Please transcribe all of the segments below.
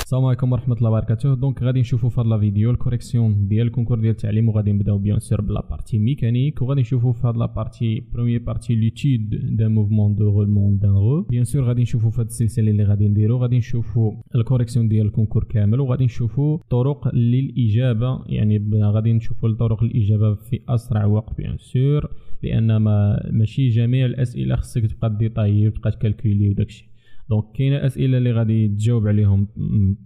السلام عليكم ورحمه الله وبركاته. دونك غادي نشوفوا في هذا لا فيديو الكوريكسيون ديال الكونكور ديال التعليم، وغادي نبداو بيان سور بلا بارتي ميكانيك، وغادي نشوفوا في هذا لا بارتي بروميير بارتي ليتود دان موفمون دو رولمون دان رو. بيان سور غادي نشوفوا في هذه السلسله اللي غادي نديرو غادي نشوفوا الكوريكسيون ديال الكونكور كامل، وغادي نشوفوا طرق للاجابه، يعني غادي نشوفوا طرق الاجابه في اسرع وقت بيان سور، لان ماشي جميع الاسئله خصك تبقى ديطايي وتبقى تكالكولي وداكشي. دونك كاين الاسئله اللي غادي تجاوب عليهم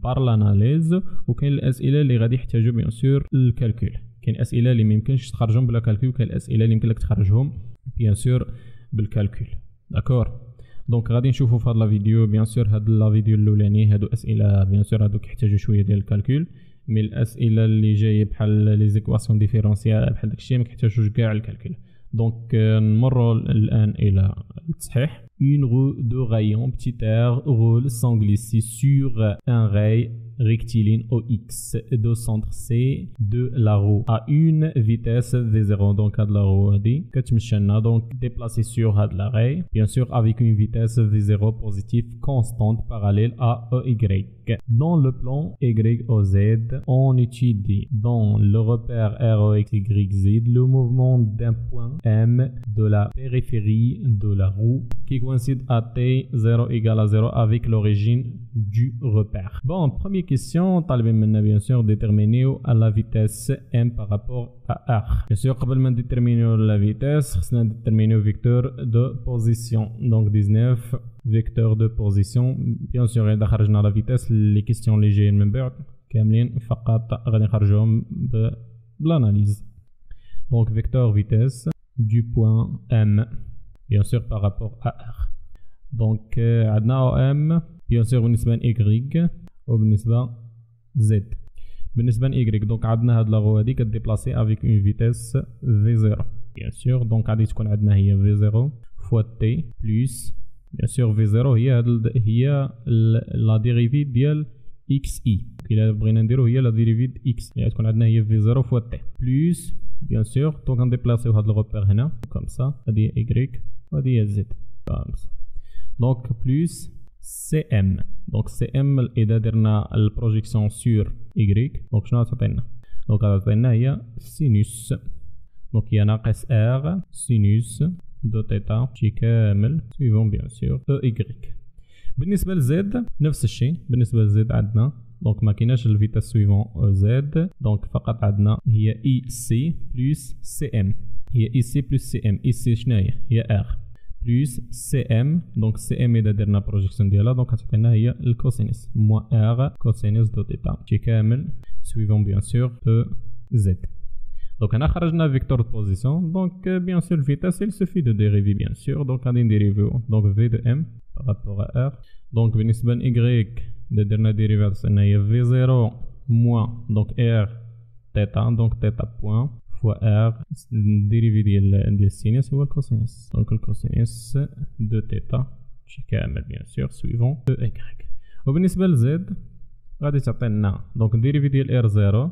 بار لاناليز، وكاين الاسئله اللي غادي يحتاجوا بيان سور الكالكول. كاين اسئله اللي ما يمكنش تخرجهم بلا كالكول، وكاين الاسئله اللي يمكن لك تخرجهم بيان سور بالكالكول. داكور. دونك غادي نشوفوا في هذا لا فيديو بيان سور هاد لا فيديو الاولاني هادو اسئله بيان سور هادو كيحتاجوا شويه ديال الكالكول، مي الاسئله اللي جايه بحال لي زيكواسيون ديفيرونسيال بحال داكشي ما كيحتاجوش كاع الكالكول. دونك نمروا الان الى التصحيح. Une roue de rayon petit r roule sans glisser sur un rail rectiligne OX de centre C de la roue à une vitesse V0. Donc à la roue dit que tu me donc déplacer sur la rail, bien sûr avec une vitesse V0 positive constante parallèle à EY. Dans le plan YOZ, on étudie dans le repère ROXYZ le mouvement d'un point M de la périphérie de la roue qui coïncide à T0 égale à 0 avec l'origine du repère. Bon, première question, طالبين منا bien sûr déterminer la vitesse M par rapport à R. Bien sûr, قبل ما déterminer la vitesse, خصنا déterminer vecteur de position. Donc 19 vecteur de position. Bien sûr, إذا خرجنا la vitesse, les questions اللي جايين من بعد كاملين فقط غادي نخرجوهم بالاناليز. Donc vecteur vitesse du point M, bien sûr par rapport à R. Donc عندنا OM bien sûr بالنسبة ل Y وبالنسبة Z. بالنسبة ل Y donc عندنا هاد لاغو هادي كديبلاسي avec une vitesse V0 bien sûr. donc غادي تكون عندنا هي V0 fois T plus bien sûr V0 هي لا ديريفي ديال XI. إلا بغينا نديرو هي لا ديريفي د X اللي غتكون عندنا هي V0 fois T plus bien sûr. donc غنديبلاسيو هاد الغوبير هنا comme ça. هادي هي Y وهادي هي Z comme ça. donc plus CM. donc CM إذا درنا البروجيكسيون سور Y donc شنو غتعطينا؟ donc غتعطينا هي سينوس. donc هي ناقص R سينوس دو تيتا شي كامل سويفون بيان سور Y. بالنسبة لزد نفس الشيء. بالنسبة لزد عندنا donc ما كايناش الفيتاس سويفون زد، donc فقط عندنا هي اي سي بلس سي ام. هي اي سي بلس سي ام. اي سي شنو هي ار بلس سي ام. دونك سي ام اذا درنا بروجيكسيون ديالها دونك غتعطينا هي الكوسينيس موان ار كوسينيس دو تيتا شي كامل سويفون بيان سور او زد. دونك هنا خرجنا فيكتور دو بوزيسيون. دونك بيان سور الفيتاس il suffit de dériver bien sûr. دونك غادي نديريفيو دونك في دو ام par rapport à r. دونك بالنسبة ل y إذا درنا ديريفي غتعطينا هي v0 موان دونك r تيتا دونك تيتا بوان فوا r. الديريفي ديال السينيس هو الكوسينيس. دونك الكوسينيس دو تيتا شي كامل بيان سور سويفون او y. وبالنسبة لزد غادي تعطينا دونك الديريفي ديال r0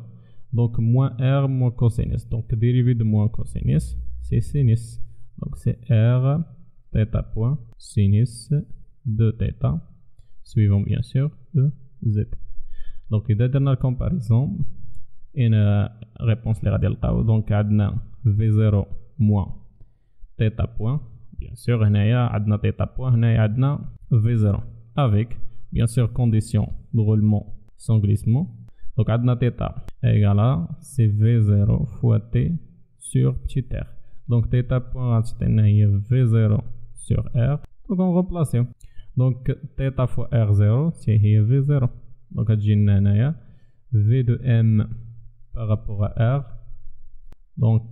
دونك موان r موان كوسينيس. دونك ديريفي دو موان كوسينيس سي سينيس. دونك سي r تيتا بوان سينيس دو تيتا suivant bien sûr de Z. donc إذا درنا الكومباريزون إن réponse اللي غادي نلقاو دونك عندنا V0 موان تيتا بوان bien sûr. هنايا عندنا تيتا بوان، هنايا عندنا V0 avec bien sûr condition de roulement sans glissement. donc عندنا تيتا égale c'est V0 fois T sur petit r. donc تيتا بوان غتعطينا هي V0 sur R. donc on remplace donc θ fois R0 c'est هي V0. donc غتجينا هنايا V de M par rapport à R. donc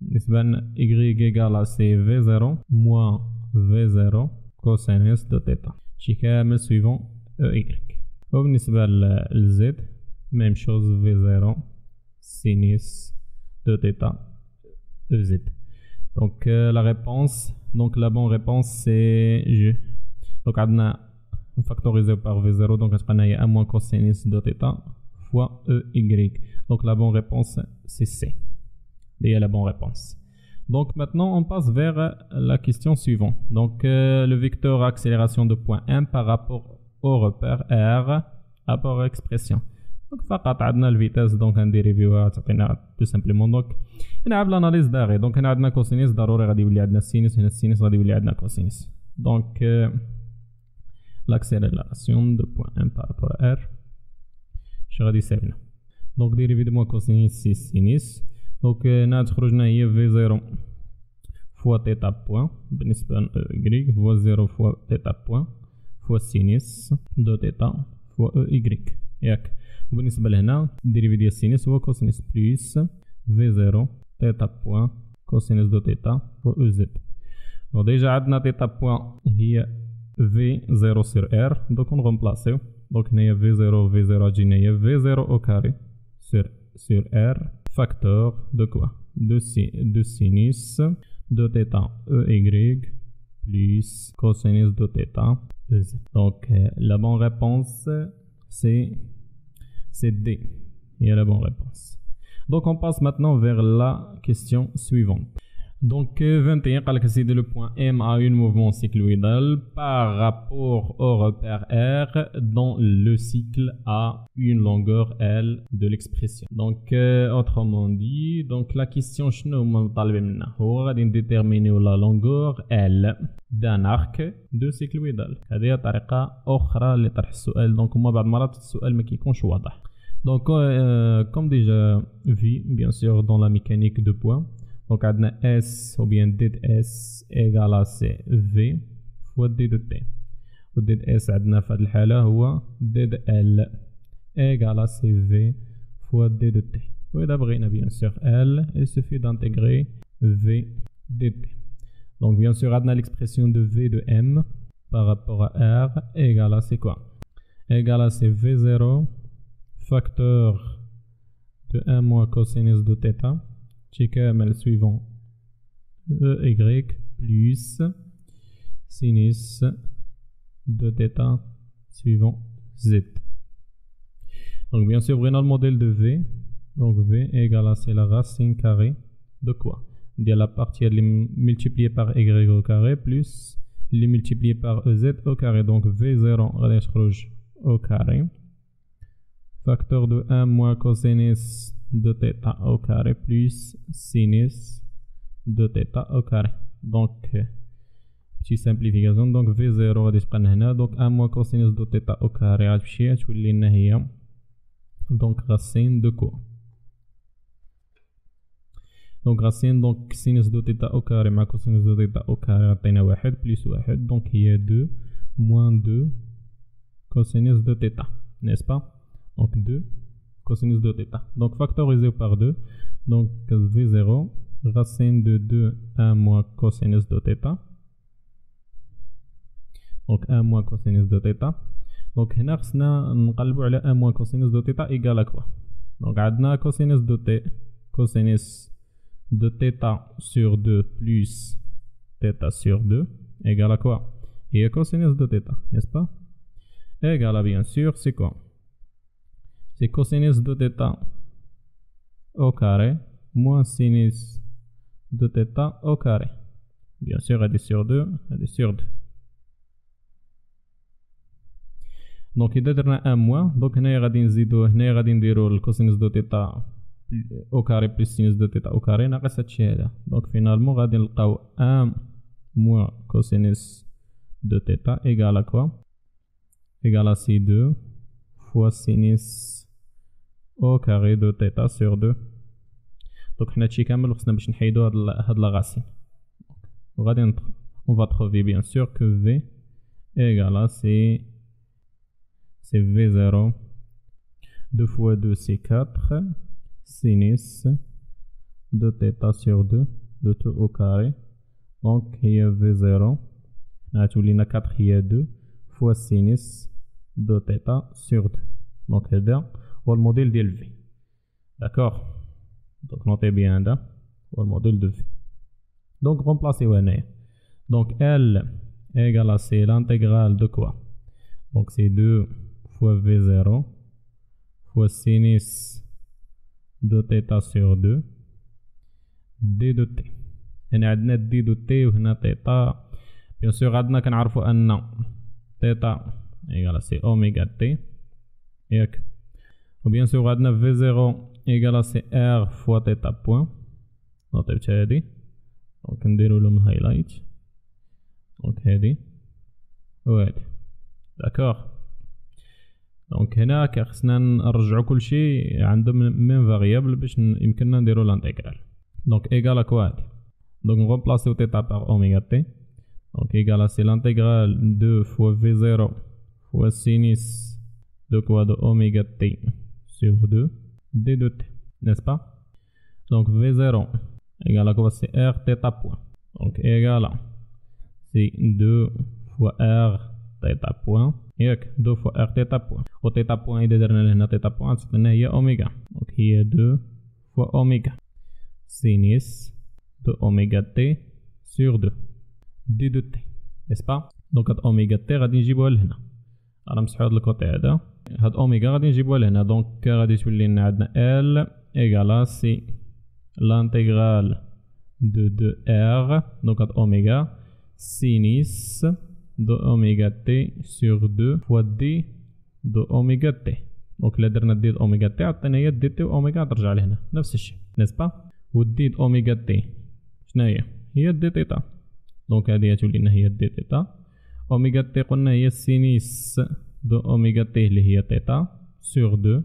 بالنسبة ل Y égale c'est V0 moins V0 cosinus de θ شي كامل suivant EY. وبالنسبة ل Z même chose V0 sinus de θ EZ. donc la réponse donc la bonne réponse c'est J. donc عندنا factorisé par V0 donc غتبقى لنا هي 1 moins cosinus de θ fois EY. donc la bonne réponse c'est C. C'est la bonne réponse. donc maintenant on passe vers la question suivante. donc le vecteur accélération de point M par rapport au repère R rapport expression. Donc فقط عندنا الفيتاس دونك نديريفيوها تعطينا tout simplement. donc نلعب l'analyse d'arrêt. donc هنا عندنا كوسينيس ضروري غادي يولي عندنا السينوس, هنا السينوس غادي يولي عندنا كوسينيس. donc l'accélération de point 1 par rapport à r اش غادي يساوي لنا. donc dérivé de moins cosinus c'est sinus. donc هنا تخرج لنا هي v0 fois θ point بالنسبة ل y fois 0 fois θ point fois sinus de θ fois y ياك. وبالنسبة لهنا dérivé ديال السينوس هو cosinus plus v0 θ point cosinus de θ fois ez. donc déjà عندنا θ point هي v0 sur r, donc on remplace. donc هنايا v0 v0 تجينا هي v0 au carré sur r facteur de quoi de sinus de θ ey plus cosinus de θ ez. donc la bonne réponse c'est D. Il y a la bonne réponse. donc on passe maintenant vers la question suivante. donc 21 قال لك سيدي le point M a un mouvement cycloïdal par rapport au repère R dont le cycle a une longueur L de l'expression. donc autrement dit, donc la question شنو هما مطالبين منا هو غادي نديتيرمينيو la longueur L d'un arc de cycloïdal. هذه طريقة أخرى لطرح السؤال. donc هما بعض المرات السؤال ما كيكونش واضح. donc comme déjà vu bien sûr dans la mécanique de points. donc عندنا S ou bien D de S égale à CV fois D de T. و D de S عندنا في هذه الحالة هو D de L égale à CV fois D de T. وإذا بغينا bien sûr L, il suffit d'intégrer V de T. donc bien sûr عندنا l'expression de V de M par rapport à R égale à c'est quoi? égale à c'est V0 facteur de 1 moins cosinus de θ كامل suivant y plus sinus de θ suivant z. donc bien sûr on a le modèle de V. donc V égale à c'est la racine carrée de quoi? de la partie multipliée par y au carré plus les multiplié par ez au carré. donc V0 غادي يخرج au carré facteur de 1 moins cosinus de θ au carré plus sinus de θ au carré. donc petite simplification. donc V0 غادي تبقى هنا. donc 1 moins cosinus de θ au carré غتمشي تولي لنا هي donc racine de quoi? donc racine donc sinus de θ au carré مع cosinus de θ au carré عطينا واحد plus واحد. donc هي 2 moins 2 cosinus de θ, n'est-ce pas? donc 2 cosinus de θ. donc factorisé par 2. donc V0 racine de 2 1 moins cosinus de θ. donc 1 moins cosinus de θ. donc هنا خصنا نقلبوا على 1 moins cosinus de θ égal à quoi? donc عندنا cosinus de t cosinus de θ sur 2 plus θ sur 2 égal à quoi? et cosinus de θ, n'est-ce pas? égal à bien sûr c'est quoi? c'est cosinus de θ au carré moins sinus de θ au carré. bien sûr elle est sur 2 elle est sur 2. donc إذا درنا 1 moins. donc هنايا غادي نزيدو هنايا غادي نديرو الكوسينوس دو تيتا au carré plus sinus de θ au carré ناقص هادشي هذا. donc finalement غادي نلقاو 1 moins cosinus de θ égale à quoi? égale à C2 fois sinus au carré de θ sur 2. donc حنا هادشي كامل خصنا باش نحيدو هاد لا racine. وغادي on va trouver bien sûr que V égale à c'est V0 2 fois 2 c'est 4 sinus de θ sur 2 de tout au carré. donc هي V0 غتولينا 4 هي 2 fois sinus de θ sur 2. donc هذا هو الموديل ديال V. d'accord. donc notez bien هذا هو الموديل de V. donc remplacez هنايا. donc L égale à c'est l'intégrale de quoi? donc c'est 2 fois V0 fois sinus de θ sur 2 d de t. هنا عندنا d de t وهنا θ. bien sûr عندنا كنعرفوا ان θ égale à c'est oméga t ياك. وبيان سور عندنا في 0 ايكالا سي ار فوا تيتا بوان. نوطيبت هادي دونك نديرو لهم هايلايت. دونك هادي وهادي داكوغ. دونك هنا خصنا نرجعو كلشي عندهم ميم فاريابل باش يمكننا نديرو لانتيغرال. دونك ايكالا كوا هادي. دونك نغومبلاسيو تيتا باغ اوميغا تي. دونك ايكالا سي لانتيغرال 2 فوا في 0 فوا سينيس de quoi de oméga t sur 2 d de t, n'est-ce pas? Donc V0 égale à quoi? C'est R θ point. Donc égale à c'est 2 fois R θ point. Et 2 fois R θ point. Au θ point il est θ point c'est oméga. Donc il y a 2 fois oméga sinus de oméga t sur 2 d de t, n'est-ce pas? Donc oméga t غادي نجيبوها لهنا. انا مسحو هاد الكوتي هذا. هاد اوميغا غادي نجيبوها لهنا. دونك غادي تولي لنا عندنا ال ايغالا سي لانتيغرال دو ار. دونك هاد اوميغا سينيس دو اوميغا تي سور 2 فوا دي دو اوميغا تي. دونك الا درنا دي دو اوميغا تي عطينا هي دي تي اوميغا ترجع لهنا نفس الشيء نسبا. و دي دو اوميغا تي شناهي؟ هي دي تيتا. دونك هادي تولي لنا هي دي تيتا. اوميغا تي قلنا هي سينيس دو اوميغا تي اللي هي تيتا سور 2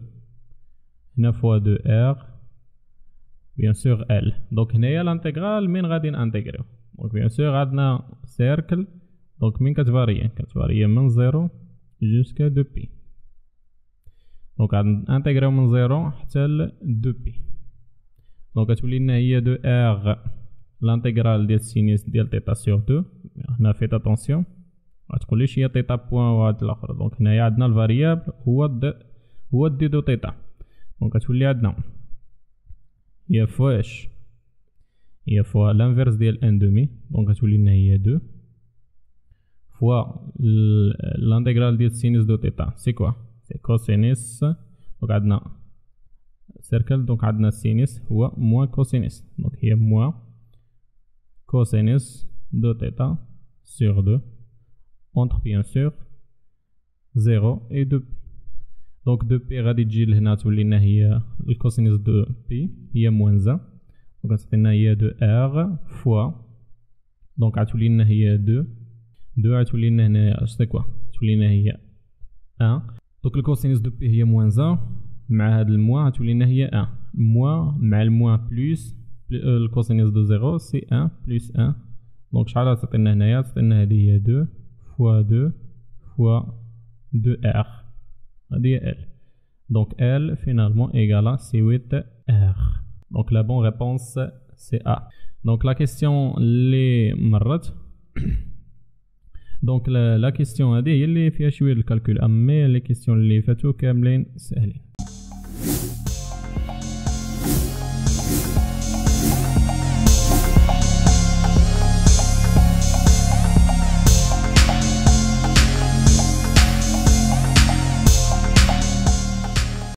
هنا فوا 2 ار بيان سور ال. دونك هنايا لانتيغرال من غادي نانتيغريو. دونك بيان سور عندنا سيركل. دونك من كتفاريي من 0 جوسكا 2 بي. دونك غادي نانتيغريو من 0 حتى ل 2 بي. دونك غتولي لنا هي 2 ار لانتيغرال ديال سينيس ديال تيتا سور 2. هنا فيت اتونسيون غتقوليش هي تيتا بوان وهاد الاخر. دونك هنايا عندنا الفاريابل هو دي دو تيتا. دونك غتولي عندنا هي فواش هي فوا لانفيرس ديال ان دومي. دونك غتولي لنا هي 2 فوا لانتيغرال ديال سينيس دو تيتا سي كوا؟ سي كوسينيس. دونك عندنا سيركل. دونك عندنا سينيس هو موان كوسينيس. دونك هي موان كوسينيس دو تيتا سور 2 entre bien sûr 0 et 2p. Donc 2p غادي تجي لهنا تولي لنا هي الكوسينيس دو بي هي موان 1. دونك غتعطينا هي 2 ار فوا. دونك غتولي لنا هي 2 غتولي لنا هنايا سي كوا؟ غتولي لنا هي 1. دونك الكوسينيس دو بي هي موان 1 مع هاد الموان غتولي لنا هي 1 موان مع الموان بلس الكوسينيس دو 0 سي 1 بلس 1. دونك شحال غتعطينا هنايا؟ تعطينا هادي هي 2 fois 2 fois 2R. C'est L. Donc L finalement égale à C8R. Donc la bonne réponse c'est A. Donc la question les marrat. Donc la question هذه هي اللي فيها شويه الكالكول. اما les questions اللي فاتو كاملين سهلين.